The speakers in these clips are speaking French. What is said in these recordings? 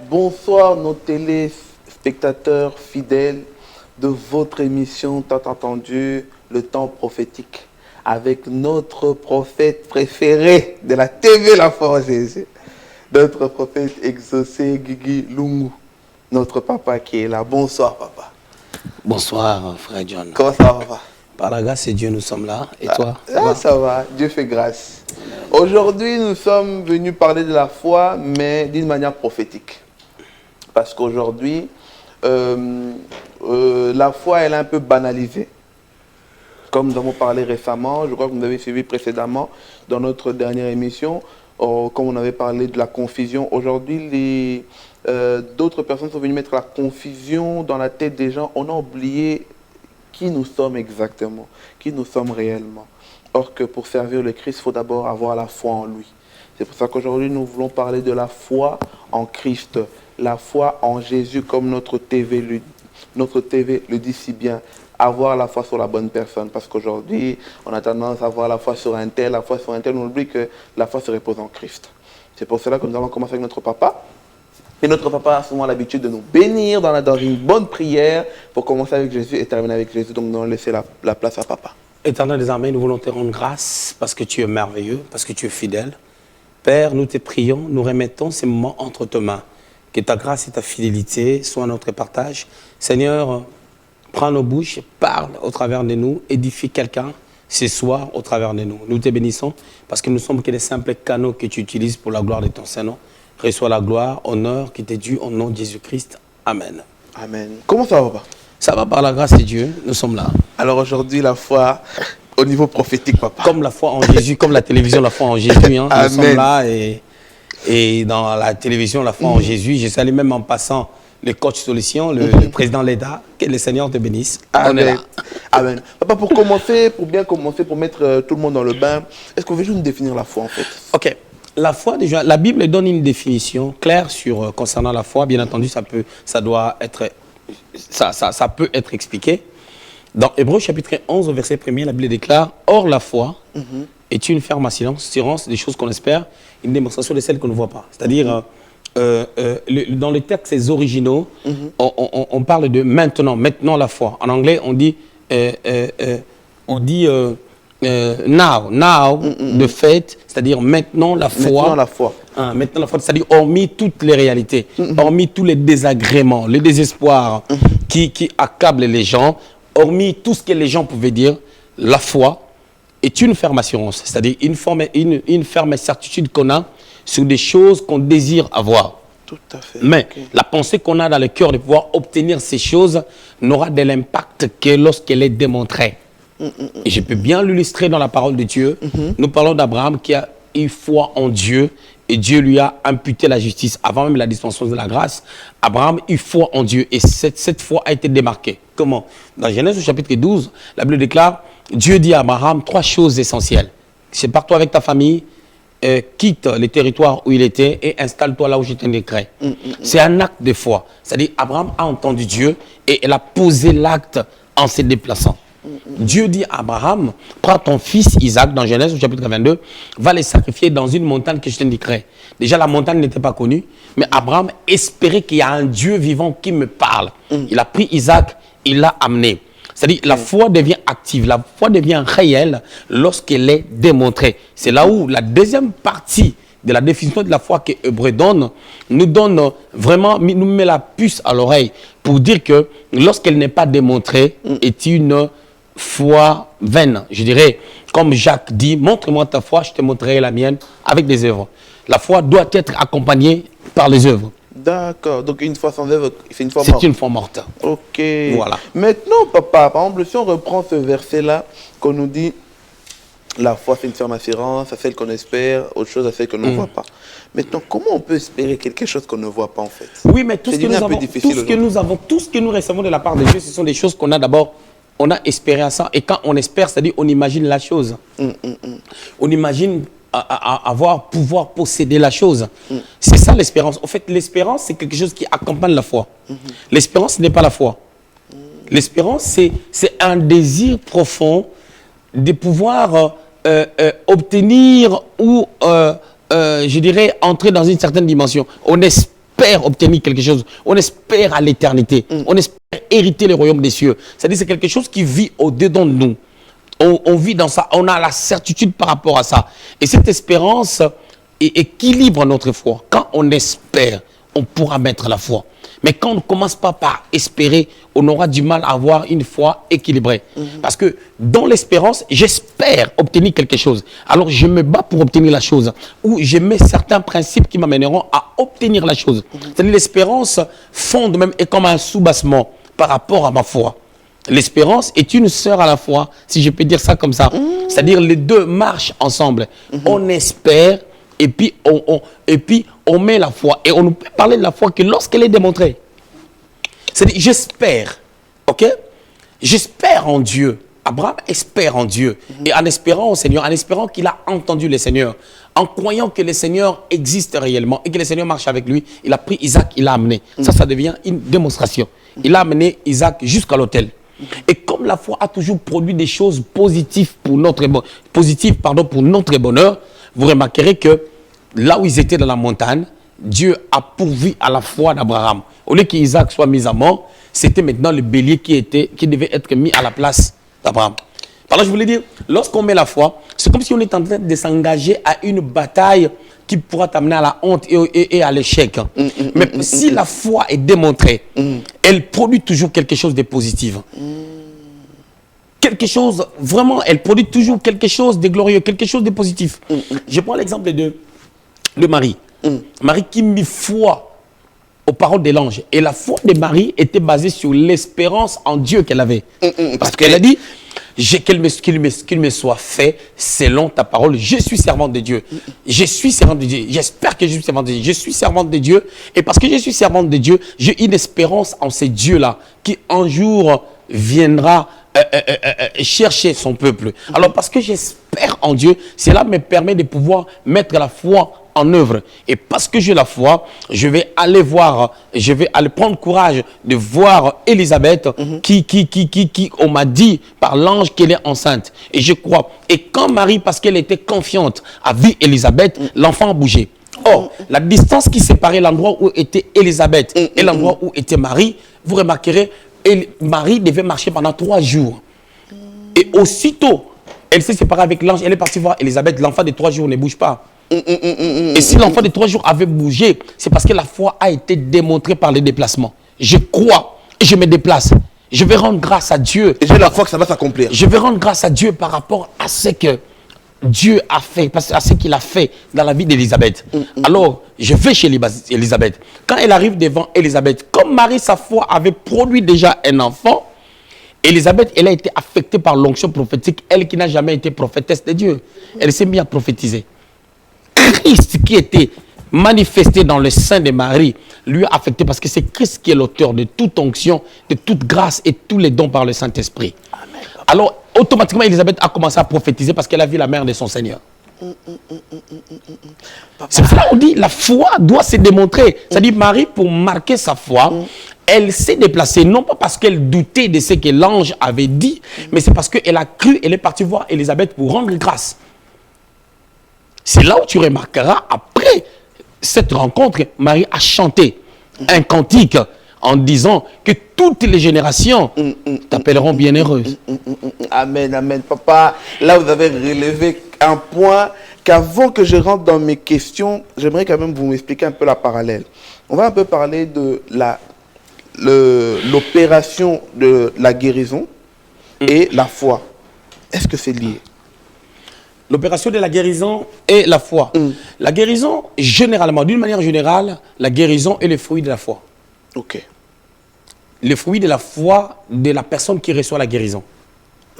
Bonsoir nos téléspectateurs fidèles de votre émission tant entendue, le temps prophétique, avec notre prophète préféré de la TV La Foi en Jésus, notre prophète exaucé Guigui Lungu, notre papa qui est là. Bonsoir papa. Bonsoir frère John. Comment ça va papa? Par la grâce de Dieu nous sommes là. Et toi? Ça va, Dieu fait grâce. Aujourd'hui nous sommes venus parler de la foi, mais d'une manière prophétique. Parce qu'aujourd'hui, la foi, elle est un peu banalisée. Comme nous avons parlé récemment, je crois que vous avez suivi précédemment dans notre dernière émission, comme on avait parlé de la confusion. Aujourd'hui, d'autres personnes sont venues mettre la confusion dans la tête des gens. On a oublié qui nous sommes exactement, qui nous sommes réellement. Or que pour servir le Christ, il faut d'abord avoir la foi en lui. C'est pour ça qu'aujourd'hui, nous voulons parler de la foi en Christ. La foi en Jésus, comme notre TV le dit si bien, avoir la foi sur la bonne personne. Parce qu'aujourd'hui, on a tendance à avoir la foi sur un tel, on oublie que la foi se repose en Christ. C'est pour cela que nous allons commencer avec notre papa. Et notre papa a souvent l'habitude de nous bénir dans une bonne prière pour commencer avec Jésus et terminer avec Jésus. Donc nous allons laisser la place à papa. Éternel des armées, nous voulons te rendre grâce parce que tu es merveilleux, parce que tu es fidèle. Père, nous te prions, nous remettons ces moments entre tes mains. Que ta grâce et ta fidélité soient notre partage. Seigneur, prends nos bouches, parle au travers de nous, édifie quelqu'un ce soir au travers de nous. Nous te bénissons parce que nous sommes que des simples canaux que tu utilises pour la gloire de ton Saint-Nom. Reçois la gloire, honneur qui t'est dû au nom de Jésus-Christ. Amen. Amen. Comment ça va, papa? Ça va par la grâce de Dieu, nous sommes là. Alors aujourd'hui, la foi au niveau prophétique, papa. Comme la foi en Jésus, comme la télévision, la foi en Jésus. Hein, nous sommes là et dans la télévision, la foi en Jésus. Je salue même en passant le coach Solution, le président Leda. Que le Seigneur te bénisse. Amen. On est là. Amen. Papa, pour commencer, pour bien commencer, pour mettre tout le monde dans le bain, est-ce qu'on veut juste nous définir la foi en fait? Ok. La foi, déjà, la Bible donne une définition claire concernant la foi. Bien entendu, ça peut être expliqué. Dans Hébreux chapitre 11, au verset 1er, la Bible déclare « Or la foi est une ferme assurance des choses qu'on espère, une démonstration de celles qu'on ne voit pas. » C'est-à-dire, dans les textes originaux, on parle de maintenant la foi. En anglais, on dit now, de fait, c'est-à-dire maintenant la foi. Maintenant la foi. Maintenant la foi, c'est-à-dire hormis toutes les réalités, hormis tous les désagréments, les désespoirs qui accablent les gens, hormis tout ce que les gens pouvaient dire, la foi est une ferme assurance, c'est-à-dire une ferme certitude qu'on a sur des choses qu'on désire avoir. Tout à fait. Mais la pensée qu'on a dans le cœur de pouvoir obtenir ces choses n'aura de l'impact que lorsqu'elle est démontrée. Et je peux bien l'illustrer dans la parole de Dieu. Nous parlons d'Abraham qui a eu foi en Dieu et Dieu lui a imputé la justice. Avant même la dispensation de la grâce, Abraham eut foi en Dieu et cette foi a été démarquée. Comment? Dans Genèse au chapitre 12, la Bible déclare, Dieu dit à Abraham 3 choses essentielles. Sépare-toi avec ta famille, quitte les territoires où il était et installe-toi là où je t'indiquerai. C'est un acte de foi. C'est-à-dire Abraham a entendu Dieu et il a posé l'acte en se déplaçant. Dieu dit à Abraham, prends ton fils Isaac, dans Genèse au chapitre 22, va les sacrifier dans une montagne que je t'indiquerai. Déjà la montagne n'était pas connue, mais Abraham espérait qu'il y a un Dieu vivant qui me parle. Il a pris Isaac, il l'a amené. C'est-à-dire la foi devient active, la foi devient réelle lorsqu'elle est démontrée. C'est là où la deuxième partie de la définition de la foi que Hébreux donne, nous met la puce à l'oreille pour dire que lorsqu'elle n'est pas démontrée, est une foi vaine. Je dirais, comme Jacques dit, montre-moi ta foi, je te montrerai la mienne avec des œuvres. La foi doit être accompagnée par les œuvres. D'accord, donc une foi sans œuvre, c'est une foi morte. C'est une foi morte. Ok. Voilà. Maintenant, papa, par exemple, si on reprend ce verset-là, qu'on nous dit, la foi c'est une ferme assurance, à celle qu'on espère, autre chose à celle qu'on ne voit pas. Maintenant, comment on peut espérer quelque chose qu'on ne voit pas en fait? Oui, mais tout ce que nous recevons de la part de Dieu, ce sont des choses qu'on a d'abord, on a espéré à ça. Et quand on espère, c'est-à-dire on imagine la chose. On imagine pouvoir posséder la chose. C'est ça l'espérance. En fait, l'espérance, c'est quelque chose qui accompagne la foi. L'espérance, ce n'est pas la foi. L'espérance, c'est un désir profond de pouvoir obtenir ou, je dirais, entrer dans une certaine dimension. On espère obtenir quelque chose. On espère à l'éternité. On espère hériter le royaume des cieux. C'est-à-dire c'est quelque chose qui vit au-dedans de nous. On vit dans ça. On a la certitude par rapport à ça. Et cette espérance équilibre notre foi. Quand on espère, on pourra mettre la foi. Mais quand on ne commence pas par espérer, on aura du mal à avoir une foi équilibrée. Parce que dans l'espérance, j'espère obtenir quelque chose. Alors je me bats pour obtenir la chose. Ou je mets certains principes qui m'amèneront à obtenir la chose. C'est-à-dire l'espérance fonde même et comme un soubassement par rapport à ma foi. L'espérance est une sœur à la foi, si je peux dire ça comme ça. C'est-à-dire les deux marchent ensemble. On espère et puis on met la foi. Et on ne peut parler de la foi que lorsqu'elle est démontrée. C'est-à-dire, j'espère, ok? J'espère en Dieu. Abraham espère en Dieu. Et en espérant au Seigneur, en espérant qu'il a entendu le Seigneur, en croyant que le Seigneur existe réellement et que le Seigneur marche avec lui, il a pris Isaac, il l'a amené. Ça devient une démonstration. Il a amené Isaac jusqu'à l'autel. Et comme la foi a toujours produit des choses positives pour notre bonheur, vous remarquerez que là où ils étaient dans la montagne, Dieu a pourvu à la foi d'Abraham. Au lieu qu'Isaac soit mis à mort, c'était maintenant le bélier qui devait être mis à la place d'Abraham. Par là, je voulais dire, lorsqu'on met la foi, c'est comme si on est en train de s'engager à une bataille qui pourra t'amener à la honte et à l'échec. Mais si la foi est démontrée, elle produit toujours quelque chose de positif. Quelque chose, vraiment, elle produit toujours quelque chose de glorieux, quelque chose de positif. Je prends l'exemple de Marie. Marie qui mit foi aux paroles de l'ange. Et la foi de Marie était basée sur l'espérance en Dieu qu'elle avait. Parce qu'elle a dit, qu'il me soit fait selon ta parole. Je suis servante de Dieu. Je suis servante de Dieu. J'espère que je suis servante de Dieu. Je suis servante de Dieu. Et parce que je suis servante de Dieu, j'ai une espérance en ces dieux-là qui un jour viendra chercher son peuple. Alors parce que j'espère en Dieu, cela me permet de pouvoir mettre la foi en œuvre. Et parce que j'ai la foi, je vais aller prendre courage de voir Élisabeth qui on m'a dit par l'ange qu'elle est enceinte. Et je crois. Et quand Marie, parce qu'elle était confiante, a vu Élisabeth, l'enfant a bougé. Or, la distance qui séparait l'endroit où était Élisabeth et l'endroit où était Marie, vous remarquerez, Marie devait marcher pendant 3 jours. Et aussitôt, elle s'est séparée avec l'ange, elle est partie voir Élisabeth, l'enfant de 3 jours ne bouge pas. Et si l'enfant de 3 jours avait bougé, c'est parce que la foi a été démontrée par les déplacements. Je crois et je me déplace. Je vais rendre grâce à Dieu. Et j'ai la foi que ça va s'accomplir. Je vais rendre grâce à Dieu par rapport à ce que Dieu a fait, à ce qu'il a fait dans la vie d'Élisabeth. Alors, je vais chez Élisabeth. Quand elle arrive devant Élisabeth, comme Marie, sa foi avait produit déjà un enfant, Élisabeth, elle a été affectée par l'onction prophétique, elle qui n'a jamais été prophétesse de Dieu. Elle s'est mise à prophétiser. Christ qui était manifesté dans le sein de Marie, lui a affecté parce que c'est Christ qui est l'auteur de toute onction, de toute grâce et tous les dons par le Saint-Esprit. Alors, automatiquement, Élisabeth a commencé à prophétiser parce qu'elle a vu la mère de son Seigneur. C'est pour cela qu'on dit la foi doit se démontrer. C'est-à-dire Marie, pour marquer sa foi, elle s'est déplacée, non pas parce qu'elle doutait de ce que l'ange avait dit, mais c'est parce qu'elle a cru, elle est partie voir Élisabeth pour rendre grâce. C'est là où tu remarqueras, après cette rencontre, Marie a chanté un cantique en disant que toutes les générations t'appelleront bienheureuse. Amen, amen. Papa, là vous avez relevé un point qu'avant que je rentre dans mes questions, j'aimerais quand même vous m'expliquer un peu la parallèle. On va un peu parler de l'opération de la guérison et la foi. Est-ce que c'est lié? L'opération de la guérison et la foi. La guérison, généralement, d'une manière générale, la guérison est le fruit de la foi. Ok. Le fruit de la foi de la personne qui reçoit la guérison.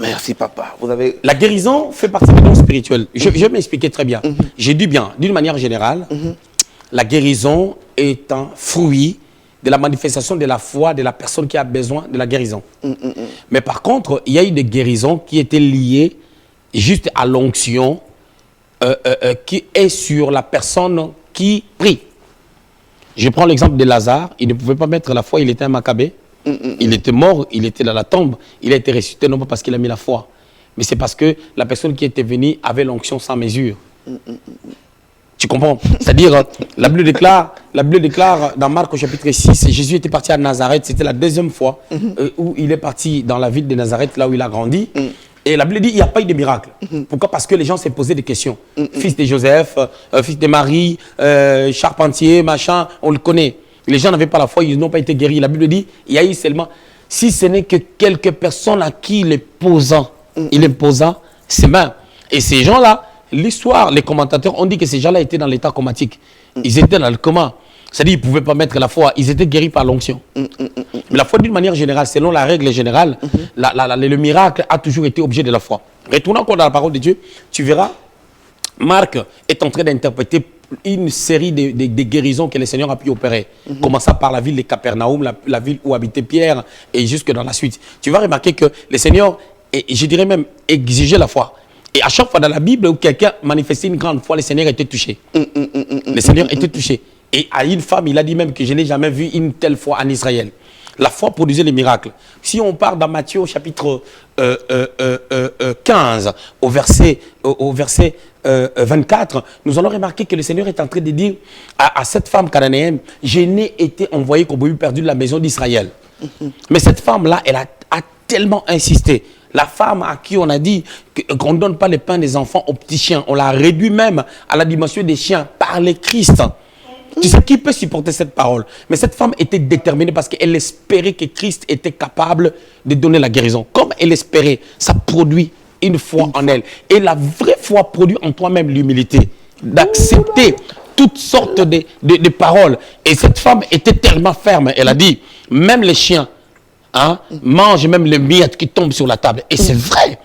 Merci, papa. Vous avez... La guérison fait partie des dons spirituels. Je vais m'expliquer très bien. J'ai dit bien, d'une manière générale, la guérison est un fruit de la manifestation de la foi de la personne qui a besoin de la guérison. Mais par contre, il y a eu des guérisons qui étaient liées juste à l'onction qui est sur la personne qui prie. Je prends l'exemple de Lazare. Il ne pouvait pas mettre la foi, il était un Maccabée. Il était mort, il était dans la tombe. Il a été ressuscité non pas parce qu'il a mis la foi, mais c'est parce que la personne qui était venue avait l'onction sans mesure. Tu comprends? C'est-à-dire, la Bible déclare dans Marc au chapitre 6, Jésus était parti à Nazareth. C'était la deuxième fois où il est parti dans la ville de Nazareth, là où il a grandi. Et la Bible dit qu'il n'y a pas eu de miracle. Pourquoi? Parce que les gens s'est posé des questions. Fils de Joseph, fils de Marie, charpentier, machin, on le connaît. Les gens n'avaient pas la foi, ils n'ont pas été guéris. La Bible dit il y a eu seulement, si ce n'est que quelques personnes à qui il imposa ses mains. Et ces gens-là, l'histoire, les commentateurs ont dit que ces gens-là étaient dans l'état comatique. Ils étaient dans le coma. C'est-à-dire qu'ils ne pouvaient pas mettre la foi. Ils étaient guéris par l'onction. Mais la foi, d'une manière générale, selon la règle générale, le miracle a toujours été objet de la foi. Retournons encore dans la parole de Dieu, tu verras, Marc est en train d'interpréter une série de guérisons que le Seigneur a pu opérer. Commençant par la ville de Capernaum, la ville où habitait Pierre, et jusque dans la suite. Tu vas remarquer que le Seigneur, et je dirais même, exigeait la foi. Et à chaque fois dans la Bible où quelqu'un manifestait une grande foi, le Seigneur était touché. Le Seigneur était touché. Et à une femme, il a dit même que je n'ai jamais vu une telle foi en Israël. La foi produisait les miracles. Si on part dans Matthieu au chapitre 15, au verset 24, nous allons remarquer que le Seigneur est en train de dire à cette femme cananéenne, je n'ai été envoyé qu'au brebis perdu de la maison d'Israël. Mais cette femme-là, elle a tellement insisté. La femme à qui on a dit qu'on ne donne pas le pain des enfants aux petits chiens, on l'a réduit même à la dimension des chiens par le Christ. Tu sais qui peut supporter cette parole? Mais cette femme était déterminée parce qu'elle espérait que Christ était capable de donner la guérison. Comme elle espérait, ça produit une foi en elle. Et la vraie foi produit en toi-même l'humilité, d'accepter toutes sortes de paroles. Et cette femme était tellement ferme. Elle a dit, même les chiens mangent même les miettes qui tombent sur la table. Et c'est vrai.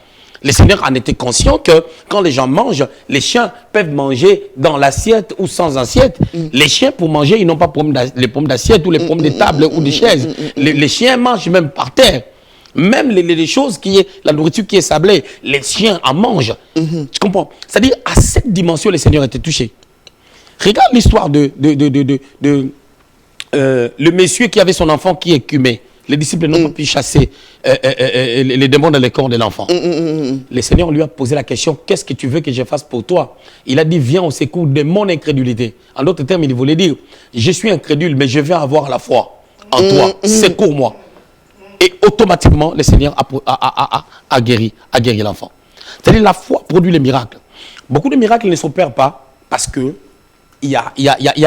Le Seigneur en était conscient que quand les gens mangent, les chiens peuvent manger dans l'assiette ou sans assiette. Les chiens, pour manger, ils n'ont pas les pommes d'assiette ou les pommes de table ou des chaises. Les chiens mangent même par terre. Même les choses qui est, la nourriture qui est sablée, les chiens en mangent. Tu comprends? C'est-à-dire, à cette dimension, le Seigneur était touché. Regarde l'histoire de le monsieur qui avait son enfant qui écumait. Les disciples n'ont pas pu chasser les démons dans le corps de l'enfant. Le Seigneur lui a posé la question, qu'est-ce que tu veux que je fasse pour toi? Il a dit, viens au secours de mon incrédulité. En d'autres termes, il voulait dire, je suis incrédule, mais je vais avoir la foi en toi. Secours-moi. Et automatiquement, le Seigneur a guéri l'enfant. C'est-à-dire, la foi produit les miracles. Beaucoup de miracles ne s'opèrent pas parce qu'il y a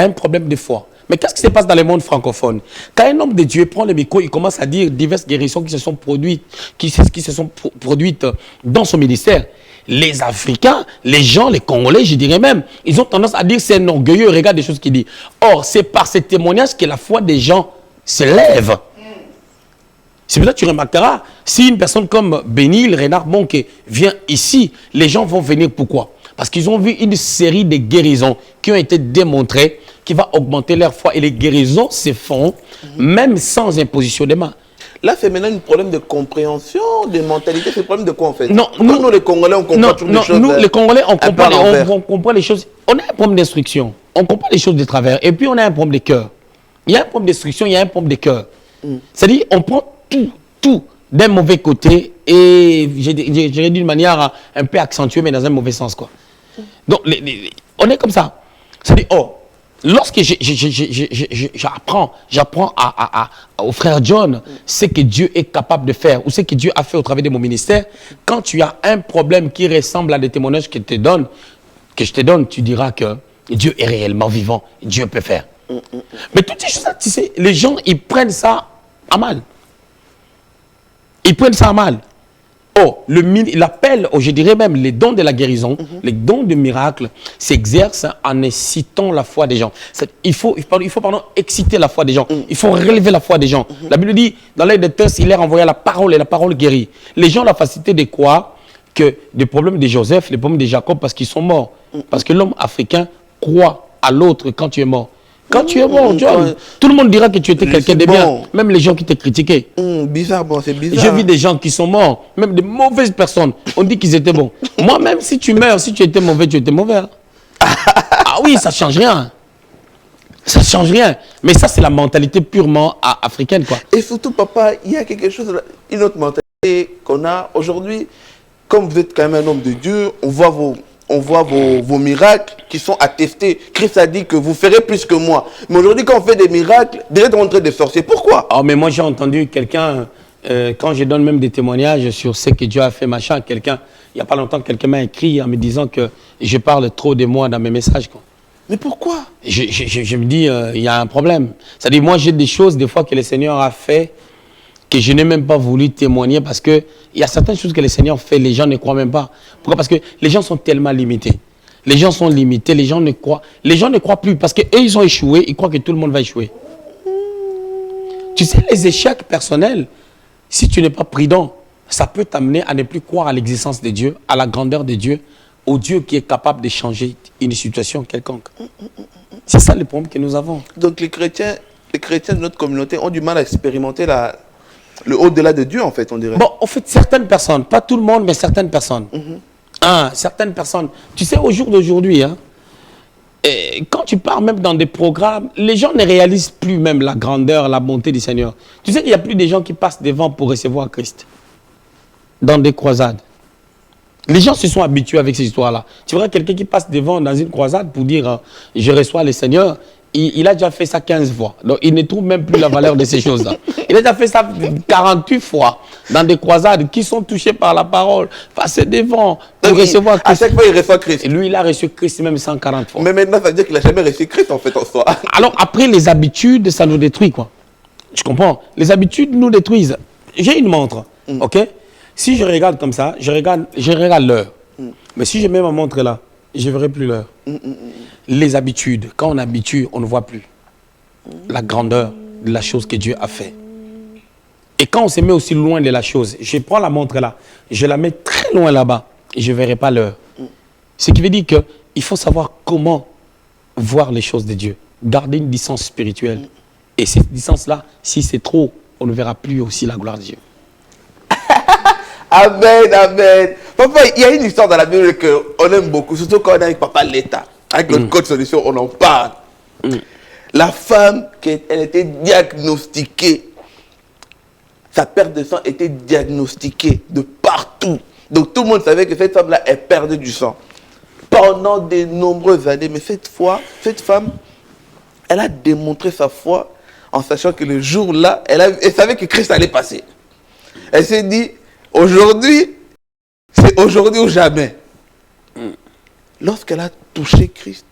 un problème de foi. Mais qu'est-ce qui se passe dans le monde francophone? Quand un homme de Dieu prend le micro, il commence à dire diverses guérisons qui se sont produites dans son ministère. Les Africains, les gens, les Congolais, je dirais même, ils ont tendance à dire c'est un orgueilleux, regarde des choses qu'il dit. Or, c'est par ces témoignages que la foi des gens se lève. C'est pour ça que tu remarqueras, si une personne comme Bénil, Renard Bonke vient ici, les gens vont venir pourquoi? Parce qu'ils ont vu une série de guérisons qui ont été démontrées, qui va augmenter leur foi. Et les guérisons se font même sans imposition des mains. Là, c'est maintenant un problème de compréhension, de mentalité. C'est un problème de quoi en fait? Non, nous les Congolais, on comprend toutes les choses. Nous, les Congolais, on comprend les choses. On a un problème d'instruction. On comprend les choses de travers. Et puis, on a un problème de cœur. Il y a un problème d'instruction, il y a un problème de cœur. C'est-à-dire, on prend tout d'un mauvais côté et je dirais d'une manière un peu accentuée, mais dans un mauvais sens, quoi. Donc, on est comme ça. C'est-à-dire, lorsque j'apprends au frère John ce que Dieu est capable de faire ou ce que Dieu a fait au travers de mon ministère, quand tu as un problème qui ressemble à des témoignages que je te donne, tu diras que Dieu est réellement vivant, Dieu peut faire. Mais toutes ces choses-là, tu sais, les gens, ils prennent ça à mal. Ils prennent ça à mal. L'appel, je dirais même les dons de la guérison, les dons de miracle s'exercent en incitant la foi des gens. Il faut exciter la foi des gens. Il faut relever la foi des gens. La Bible dit, dans l'aide de Tess, il leur envoya la parole et la parole guérit. Les gens ont la facilité de croire que les problèmes de Joseph, les problèmes de Jacob, parce qu'ils sont morts. Parce que l'homme africain croit à l'autre quand tu es mort. Quand tu es bon, John, tout le monde dira que tu étais quelqu'un de bien. bon. Même les gens qui t'ont critiqué. Bizarre, bon, c'est bizarre. J'ai vu des gens qui sont morts, même des mauvaises personnes. On dit qu'ils étaient bons. Moi, même si tu meurs, si tu étais mauvais, tu étais mauvais. Hein. Ah oui, ça ne change rien. Ça ne change rien. Mais ça, c'est la mentalité purement africaine, quoi. Et surtout, papa, il y a quelque chose, une autre mentalité qu'on a aujourd'hui. Comme vous êtes quand même un homme de Dieu, on voit vos miracles qui sont attestés. Christ a dit que vous ferez plus que moi. Mais aujourd'hui, quand on fait des miracles, direct rentrer des sorciers. Pourquoi? Oh, mais moi, j'ai entendu quelqu'un, quand je donne même des témoignages sur ce que Dieu a fait, machin, quelqu'un, il n'y a pas longtemps, quelqu'un m'a écrit en me disant que je parle trop de moi dans mes messages, quoi. Mais pourquoi? Je me dis, il y a un problème. C'est-à-dire, moi, j'ai des choses, des fois, que le Seigneur a fait, que je n'ai même pas voulu témoigner parce qu'il y a certaines choses que le Seigneur fait, les gens ne croient même pas. Pourquoi? Parce que les gens sont tellement limités. Les gens sont limités, les gens ne croient plus parce qu'eux, ils ont échoué, ils croient que tout le monde va échouer. Tu sais, les échecs personnels, si tu n'es pas prudent, ça peut t'amener à ne plus croire à l'existence de Dieu, à la grandeur de Dieu, au Dieu qui est capable de changer une situation quelconque. C'est ça le problème que nous avons. Donc les chrétiens de notre communauté ont du mal à expérimenter le au-delà de Dieu, en fait, on dirait. Bon, en fait, certaines personnes, pas tout le monde, mais certaines personnes. Certaines personnes. Tu sais, au jour d'aujourd'hui, hein, quand tu pars même dans des programmes, les gens ne réalisent plus même la grandeur, la bonté du Seigneur. Tu sais qu'il n'y a plus de gens qui passent devant pour recevoir Christ dans des croisades. Les gens se sont habitués avec ces histoires-là. Tu verras quelqu'un qui passe devant dans une croisade pour dire je reçois le Seigneur. Il a déjà fait ça 15 fois. Donc, il ne trouve même plus la valeur de ces choses-là. Il a déjà fait ça 48 fois dans des croisades qui sont touchés par la parole. Passer devant pour recevoir Christ. À chaque fois, il reçoit Christ. Et lui, il a reçu Christ même 140 fois. Mais maintenant, ça veut dire qu'il n'a jamais reçu Christ, en fait, en soi. Alors, après, les habitudes, ça nous détruit, quoi. Tu comprends? Les habitudes nous détruisent. J'ai une montre, ok? Si je regarde comme ça, je regarde l'heure. Mais si je mets ma montre là, je ne verrai plus l'heure. Les habitudes, quand on habitue, on ne voit plus la grandeur de la chose que Dieu a fait. Et quand on se met aussi loin de la chose, je prends la montre là, je la mets très loin là-bas et je ne verrai pas l'heure. Ce qui veut dire qu'il faut savoir comment voir les choses de Dieu, garder une distance spirituelle. Et cette distance-là, si c'est trop, on ne verra plus aussi la gloire de Dieu. Amen, amen. Papa, il y a une histoire dans la Bible qu'on aime beaucoup, surtout quand on est avec Papa l'État. Avec notre code solution, on en parle. La femme, elle était diagnostiquée. Sa perte de sang était diagnostiquée de partout. Donc tout le monde savait que cette femme-là, elle perdait du sang. Pendant de nombreuses années. Mais cette fois, cette femme, elle a démontré sa foi en sachant que le jour-là, elle savait que Christ allait passer. Elle s'est dit, aujourd'hui, c'est aujourd'hui ou jamais. Lorsqu'elle a touché Christ,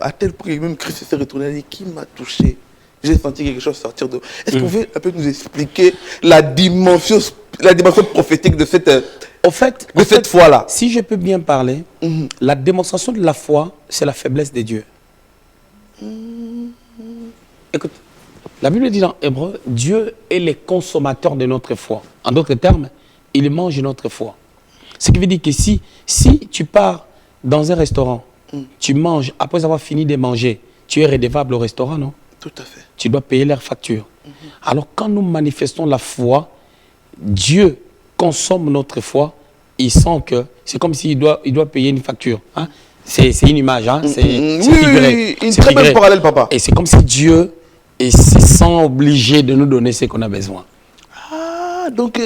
à tel point que même Christ s'est retourné et dit, qui m'a touché? J'ai senti quelque chose sortir de... Est-ce que vous pouvez un peu nous expliquer la dimension prophétique de cette foi-là? Si je peux bien parler, la démonstration de la foi, c'est la faiblesse de Dieu. Écoute, la Bible dit dans Hébreu, Dieu est le consommateur de notre foi. En d'autres termes, il mange notre foi. Ce qui veut dire que si tu pars dans un restaurant, tu manges, après avoir fini de manger, tu es redevable au restaurant, non? Tout à fait. Tu dois payer leurs factures. Alors quand nous manifestons la foi, Dieu consomme notre foi, il sent que c'est comme s'il doit payer une facture. Hein? C'est une image, hein? C'est figuré. Une très belle parallèle, papa. Et c'est comme si Dieu se sent obligé de nous donner ce qu'on a besoin. Ah, donc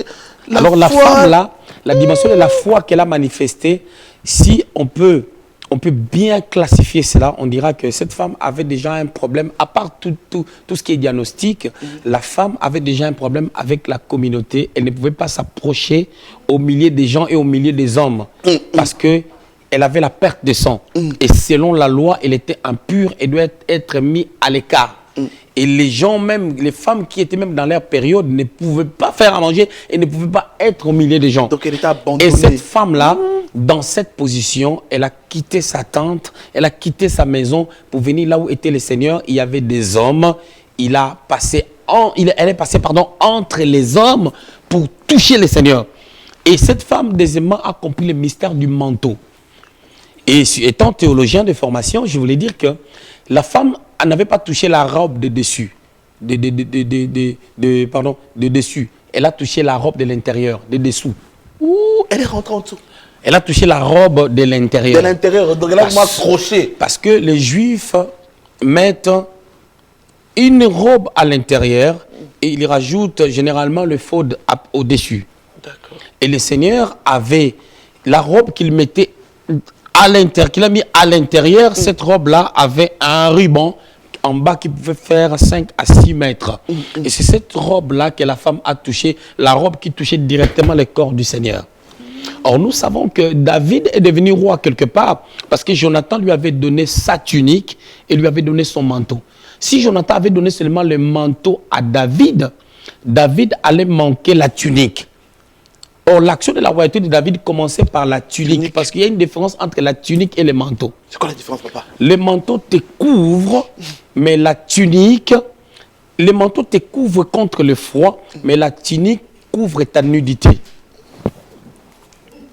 alors la femme là, la dimension de la foi qu'elle a manifestée, si on peut bien classifier cela, on dira que cette femme avait déjà un problème, à part tout ce qui est diagnostic, la femme avait déjà un problème avec la communauté. Elle ne pouvait pas s'approcher au milieu des gens et au milieu des hommes parce qu'elle avait la perte de sang. Et selon la loi, elle était impure et doit être mise à l'écart. Et les gens, même les femmes qui étaient même dans leur période, ne pouvaient pas faire à manger et ne pouvaient pas être au milieu des gens. Donc elle était abandonnée. Et cette femme-là, dans cette position, elle a quitté sa tente, elle a quitté sa maison pour venir là où était le Seigneur. Il y avait des hommes. Elle est passée entre les hommes pour toucher le Seigneur. Et cette femme, deuxièmement, a compris le mystère du manteau. Et étant théologien de formation, je voulais dire que la femme elle n'avait pas touché la robe de dessus. Pardon, de dessus. Elle a touché la robe de l'intérieur, de dessous. Ouh, elle est rentrée en dessous. Elle a touché la robe de l'intérieur. De l'intérieur, donc elle a accroché. Parce que les Juifs mettent une robe à l'intérieur et ils rajoutent généralement le faute au-dessus. Et le Seigneur avait la robe qu'il mettait à l'intérieur, qu'il a mis à l'intérieur. Cette robe-là avait un ruban en bas qui pouvait faire 5 à 6 mètres. Et c'est cette robe-là que la femme a touché, la robe qui touchait directement le corps du Seigneur. Or, nous savons que David est devenu roi quelque part parce que Jonathan lui avait donné sa tunique et lui avait donné son manteau. Si Jonathan avait donné seulement le manteau à David, David allait manquer la tunique. Or, l'action de la royauté de David commençait par la tunique parce qu'il y a une différence entre la tunique et le manteau. C'est quoi la différence, papa? Le manteau te couvre, mais la tunique, le manteau te couvre contre le froid, mais la tunique couvre ta nudité.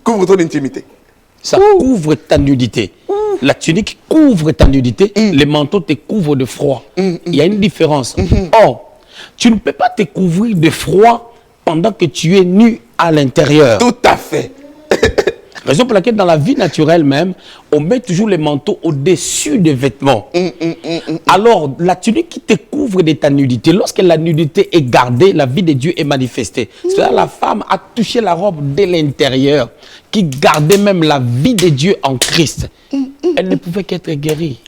Couvre ton intimité. Ça couvre ta nudité. La tunique couvre ta nudité, le manteau te couvre de froid. Il y a une différence. Or, tu ne peux pas te couvrir de froid pendant que tu es nu à l'intérieur. Tout à fait. Raison pour laquelle dans la vie naturelle même, on met toujours les manteaux au-dessus des vêtements. Alors, la tunique qui te couvre de ta nudité, lorsque la nudité est gardée, la vie de Dieu est manifestée. C'est-à-dire la femme a touché la robe de l'intérieur, qui gardait même la vie de Dieu en Christ. Elle ne pouvait qu'être guérie.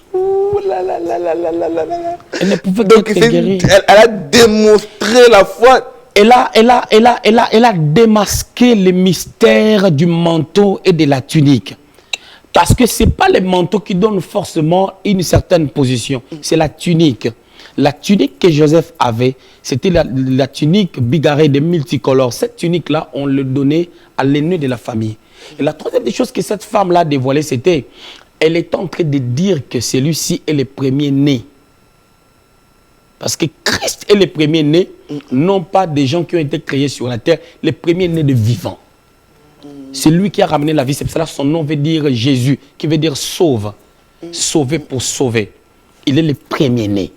Elle ne pouvait qu'être guérie. Elle a démontré la foi. Elle a démasqué le mystère du manteau et de la tunique. Parce que ce n'est pas le manteau qui donne forcément une certaine position. C'est la tunique. La tunique que Joseph avait, c'était la tunique bigarrée de multicolores. Cette tunique-là, on le donnait à l'aîné de la famille. Et la troisième des choses que cette femme-là dévoilait, c'était, elle est en train de dire que celui-ci est le premier-né. Parce que Christ est le premier-né, non pas des gens qui ont été créés sur la terre, le premier-né de vivants. C'est lui qui a ramené la vie. C'est pour cela que son nom veut dire Jésus, qui veut dire sauve. Sauver pour sauver. Il est le premier-né.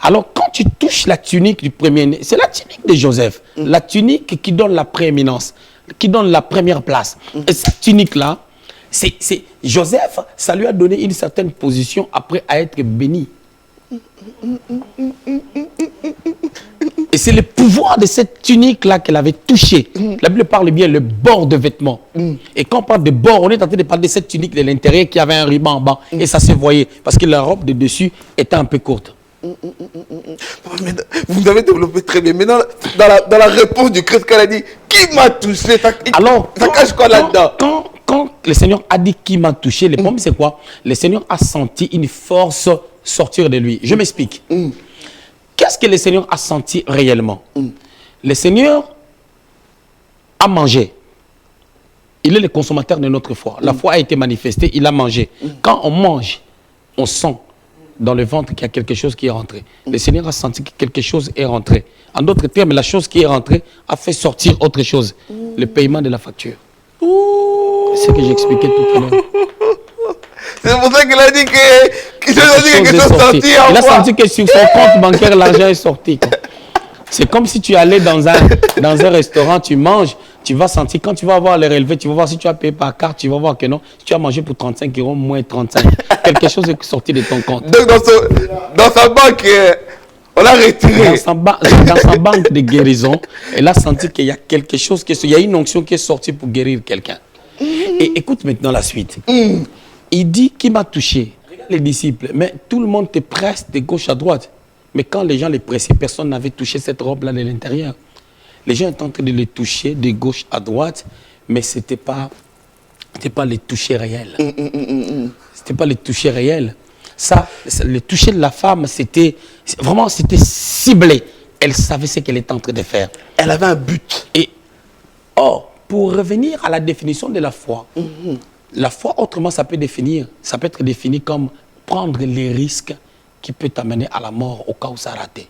Alors, quand tu touches la tunique du premier-né, c'est la tunique de Joseph. La tunique qui donne la prééminence, qui donne la première place. Et cette tunique-là, Joseph, ça lui a donné une certaine position après à être béni. Et c'est le pouvoir de cette tunique-là qu'elle avait touché. La Bible parle bien le bord de vêtements. Et quand on parle de bord, on est en train de parler de cette tunique de l'intérieur qui avait un ruban en bas. Et ça se voyait parce que la robe de dessus était un peu courte. Mais vous avez développé très bien. Mais dans la réponse du Christ, qu'elle a dit, qui m'a touché? Alors, ça cache quoi là-dedans? Quand le Seigneur a dit qui m'a touché, le problème c'est quoi? Le Seigneur a senti une force sortir de lui. Je m'explique. Qu'est-ce que le Seigneur a senti réellement? Le Seigneur a mangé. Il est le consommateur de notre foi. La foi a été manifestée, il a mangé. Quand on mange, on sent dans le ventre qu'il y a quelque chose qui est rentré. Le Seigneur a senti que quelque chose est rentré. En d'autres termes, la chose qui est rentrée a fait sortir autre chose. Le paiement de la facture. C'est ce que j'expliquais tout à l'heure. C'est pour ça qu'il a dit que quelque chose sorti. Il a senti que sur son compte bancaire, l'argent est sorti. C'est comme si tu allais dans un restaurant, tu manges, tu vas sentir, quand tu vas voir les relevés, tu vas voir si tu as payé par carte, tu vas voir que non. Si tu as mangé pour 35 €, moins 35. Quelque chose est sorti de ton compte. Donc dans sa banque, on l'a retiré. Dans sa banque de guérison, elle a senti qu'il y a quelque chose, il y a une onction qui est sortie pour guérir quelqu'un. Et écoute maintenant la suite. Il dit qui m'a touché. Regarde les disciples, mais tout le monde te presse de gauche à droite. Mais quand les gens les pressaient, personne n'avait touché cette robe-là de l'intérieur. Les gens étaient en train de les toucher de gauche à droite, mais ce n'était pas les toucher réels. C'était pas les toucher réels. Ça, le toucher de la femme, c'était ciblé. Elle savait ce qu'elle était en train de faire. Elle avait un but. Et, pour revenir à la définition de la foi, la foi, autrement, ça peut être défini comme prendre les risques qui peut t'amener à la mort au cas où ça a raté.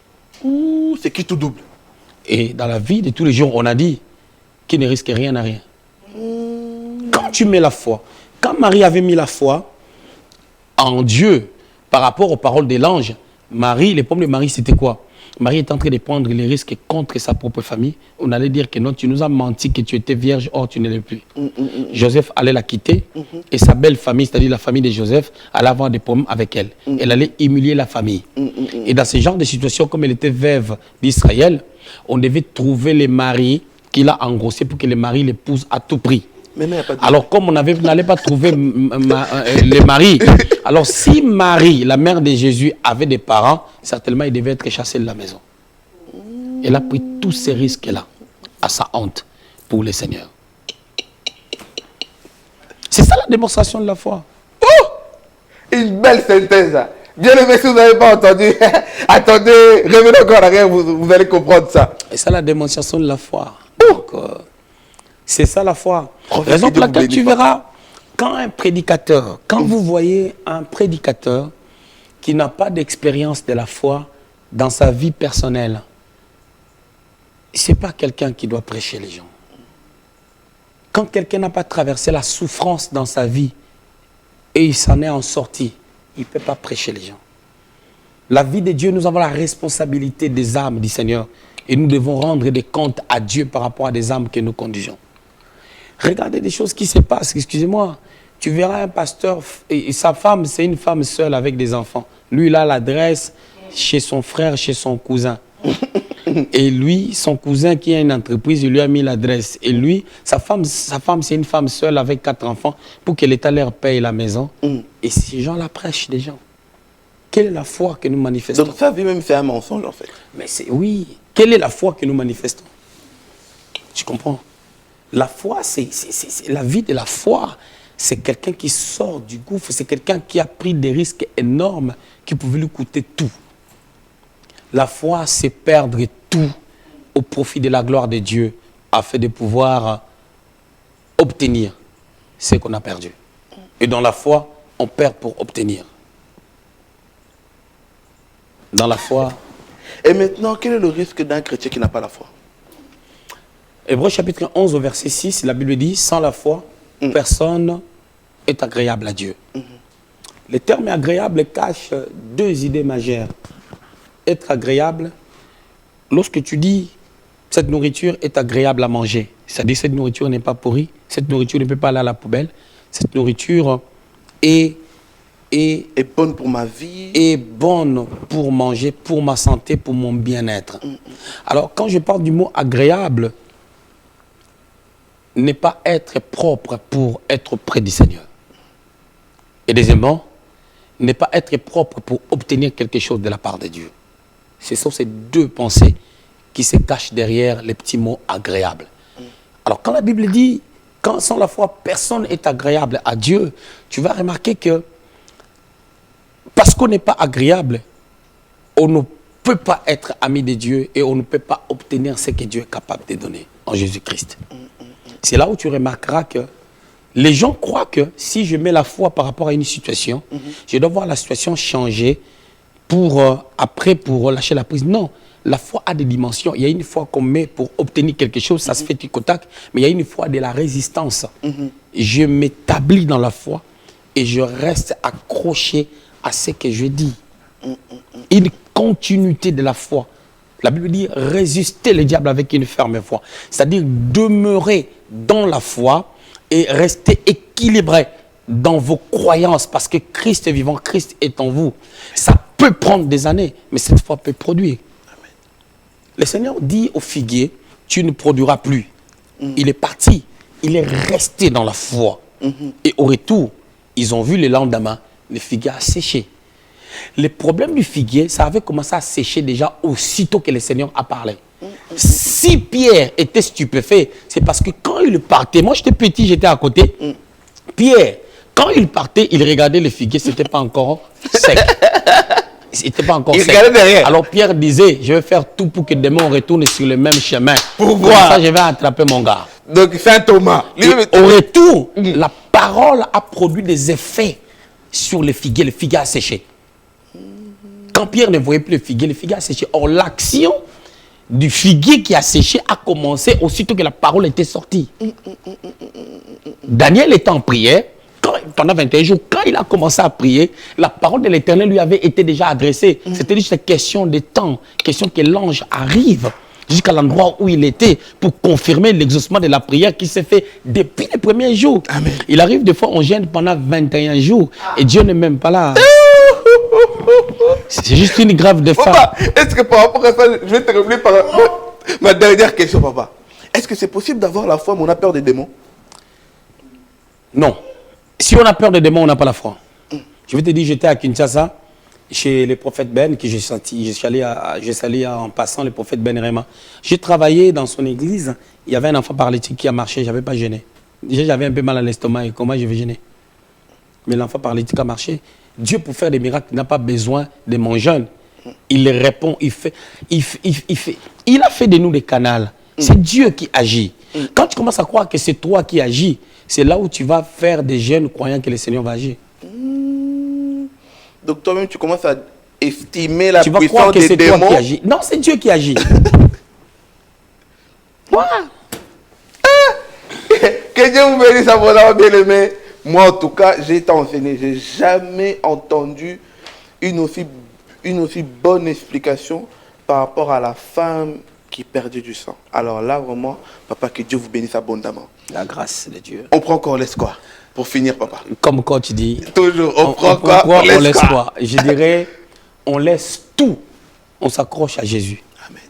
C'est qui tout double. Et dans la vie de tous les jours, on a dit qui ne risque rien à rien. Quand tu mets la foi, quand Marie avait mis la foi en Dieu par rapport aux paroles de l'ange, Marie, les problèmes de Marie, c'était quoi? Marie est en train de prendre les risques contre sa propre famille. On allait dire que non, tu nous as menti que tu étais vierge, or tu ne l'es plus. Joseph allait la quitter et sa belle famille, c'est-à-dire la famille de Joseph, allait avoir des problèmes avec elle. Elle allait humilier la famille. Et dans ce genre de situation, comme elle était veuve d'Israël, on devait trouver les maris qu'il a engrossés pour que les maris l'épousent à tout prix. Alors, comme on n'allait pas trouver les maris, alors si Marie, la mère de Jésus, avait des parents, certainement il devait être chassé de la maison. Elle a pris tous ces risques-là, à sa honte, pour le Seigneur. C'est ça la démonstration de la foi. Oh! Une belle synthèse. Bien aimé, si vous n'avez pas entendu, attendez, revenez encore en arrière, vous allez comprendre ça. C'est ça la démonstration de la foi. Donc, c'est ça la foi. Raison pour laquelle tu verras, quand un prédicateur, quand vous voyez un prédicateur qui n'a pas d'expérience de la foi dans sa vie personnelle, ce n'est pas quelqu'un qui doit prêcher les gens. Quand quelqu'un n'a pas traversé la souffrance dans sa vie et il s'en est en sorti, il ne peut pas prêcher les gens. La vie de Dieu, nous avons la responsabilité des âmes du Seigneur et nous devons rendre des comptes à Dieu par rapport à des âmes que nous conduisons. Regardez des choses qui se passent, excusez-moi. Tu verras un pasteur, et sa femme, c'est une femme seule avec des enfants. Lui, il a l'adresse chez son frère, chez son cousin. Et lui, son cousin qui a une entreprise, il lui a mis l'adresse. Et lui, sa femme c'est une femme seule avec 4 enfants pour que l'État leur paye la maison. Et ces gens-là prêchent des gens. Quelle est la foi que nous manifestons? Donc sa vie même, c'est un mensonge en fait. Mais oui. Quelle est la foi que nous manifestons? Tu comprends? La foi, c'est la vie de la foi. C'est quelqu'un qui sort du gouffre. C'est quelqu'un qui a pris des risques énormes qui pouvaient lui coûter tout. La foi, c'est perdre tout au profit de la gloire de Dieu afin de pouvoir obtenir ce qu'on a perdu. Et dans la foi, on perd pour obtenir. Dans la foi... Et maintenant, quel est le risque d'un chrétien qui n'a pas la foi? Hébreux chapitre 11 au verset 6, la Bible dit, sans la foi, personne est agréable à Dieu. Le terme agréable cache 2 idées majeures. Être agréable, lorsque tu dis, cette nourriture est agréable à manger, c'est-à-dire cette nourriture n'est pas pourrie, cette nourriture ne peut pas aller à la poubelle, cette nourriture est bonne pour ma vie. Est bonne pour manger, pour ma santé, pour mon bien-être. Alors, quand je parle du mot agréable, n'est pas être propre pour être près du Seigneur. Et deuxièmement, n'est pas être propre pour obtenir quelque chose de la part de Dieu. Ce sont ces 2 pensées qui se cachent derrière les petits mots agréables. Alors, quand la Bible dit, quand sans la foi, personne n'est agréable à Dieu, tu vas remarquer que parce qu'on n'est pas agréable, on ne peut pas être ami de Dieu et on ne peut pas obtenir ce que Dieu est capable de donner en Jésus-Christ. C'est là où tu remarqueras que les gens croient que si je mets la foi par rapport à une situation, je dois voir la situation changer pour relâcher la prise. Non, la foi a des dimensions. Il y a une foi qu'on met pour obtenir quelque chose, ça se fait tic au tac, mais il y a une foi de la résistance. Je m'établis dans la foi et je reste accroché à ce que je dis. Une continuité de la foi. La Bible dit résister le diable avec une ferme foi. C'est-à-dire demeurer dans la foi et rester équilibré dans vos croyances parce que Christ est vivant, Christ est en vous. Ça peut prendre des années, mais cette foi peut produire. Amen. Le Seigneur dit au figuier, tu ne produiras plus. Il est parti, il est resté dans la foi. Et au retour, ils ont vu le lendemain, le figuier a séché. Le problème du figuier, ça avait commencé à sécher déjà aussitôt que le Seigneur a parlé. Si Pierre était stupéfait, c'est parce que quand il partait, moi j'étais petit, j'étais à côté, Pierre, quand il partait, il regardait le figuier, c'était pas encore sec. C'était pas encore sec. Regardait derrière. Alors Pierre disait, je vais faire tout pour que demain on retourne sur le même chemin. Pourquoi? Ça, je vais attraper mon gars. Donc c'est un Thomas. Au retour, la parole a produit des effets sur le figuier a séché. Quand Pierre ne voyait plus le figuier a séché. Or, l'action du figuier qui a séché a commencé aussitôt que la parole était sortie. Daniel était en prière. pendant 21 jours, quand il a commencé à prier, la parole de l'Éternel lui avait été déjà adressée. C'était juste une question de temps, question que l'ange arrive jusqu'à l'endroit où il était pour confirmer l'exaucement de la prière qui s'est fait depuis les premiers jours. Amen. Il arrive des fois, on gêne pendant 21 jours et Dieu n'est même pas là. C'est juste une grave de faim. Papa, est-ce que par rapport à ça, je vais terminer par ma dernière question, papa. Est-ce que c'est possible d'avoir la foi, mais on a peur des démons? Non. Si on a peur des démons, on n'a pas la foi. Je vais te dire, j'étais à Kinshasa, chez le prophète Ben, que je salue en passant le prophète Ben Rema. J'ai travaillé dans son église, il y avait un enfant paralytique qui a marché, je n'avais pas gêné. Déjà, j'avais un peu mal à l'estomac, et comment je vais gêner? Mais l'enfant paralytique a marché. Dieu, pour faire des miracles, n'a pas besoin de mon jeune. Il répond, il fait. Il a fait de nous des canals. C'est Dieu qui agit. Quand tu commences à croire que c'est toi qui agis, c'est là où tu vas faire des jeunes croyant que le Seigneur va agir. Donc toi-même, tu commences à estimer la Tu vas puissance croire que des c'est démons. toi qui agis. Non, c'est Dieu qui agit. Voilà. Que Dieu vous bénisse, abondamment, bien-aimé. Moi, en tout cas, j'ai été enseigné. Je n'ai jamais entendu une aussi bonne explication par rapport à la femme qui perdait du sang. Alors là, vraiment, papa, que Dieu vous bénisse abondamment. La grâce de Dieu. On prend encore l'espoir. Pour finir, papa. Comme quand tu dis. Toujours, on prend quoi, quoi? on laisse quoi? Je dirais, on laisse tout. On s'accroche à Jésus. Amen.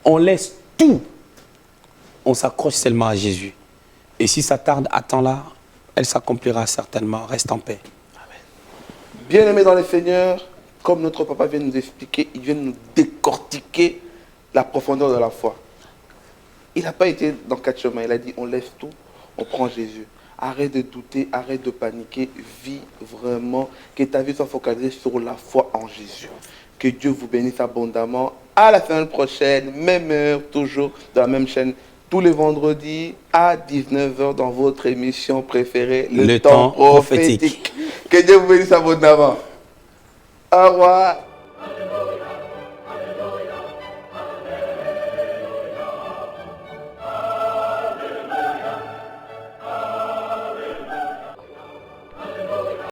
On laisse tout. On s'accroche seulement à Jésus. Et si ça tarde, attends-la. Elle s'accomplira certainement. Reste en paix. Bien-aimés dans le Seigneur, comme notre papa vient de nous expliquer, il vient de nous décortiquer la profondeur de la foi. Il n'a pas été dans 4 chemins. Il a dit, on laisse tout, on prend Jésus. Arrête de douter, arrête de paniquer. Vis vraiment, que ta vie soit focalisée sur la foi en Jésus. Que Dieu vous bénisse abondamment. À la semaine prochaine, même heure, toujours dans la même chaîne. Tous les vendredis à 19 h dans votre émission préférée, le temps prophétique. Que Dieu vous bénisse abondamment. Au revoir.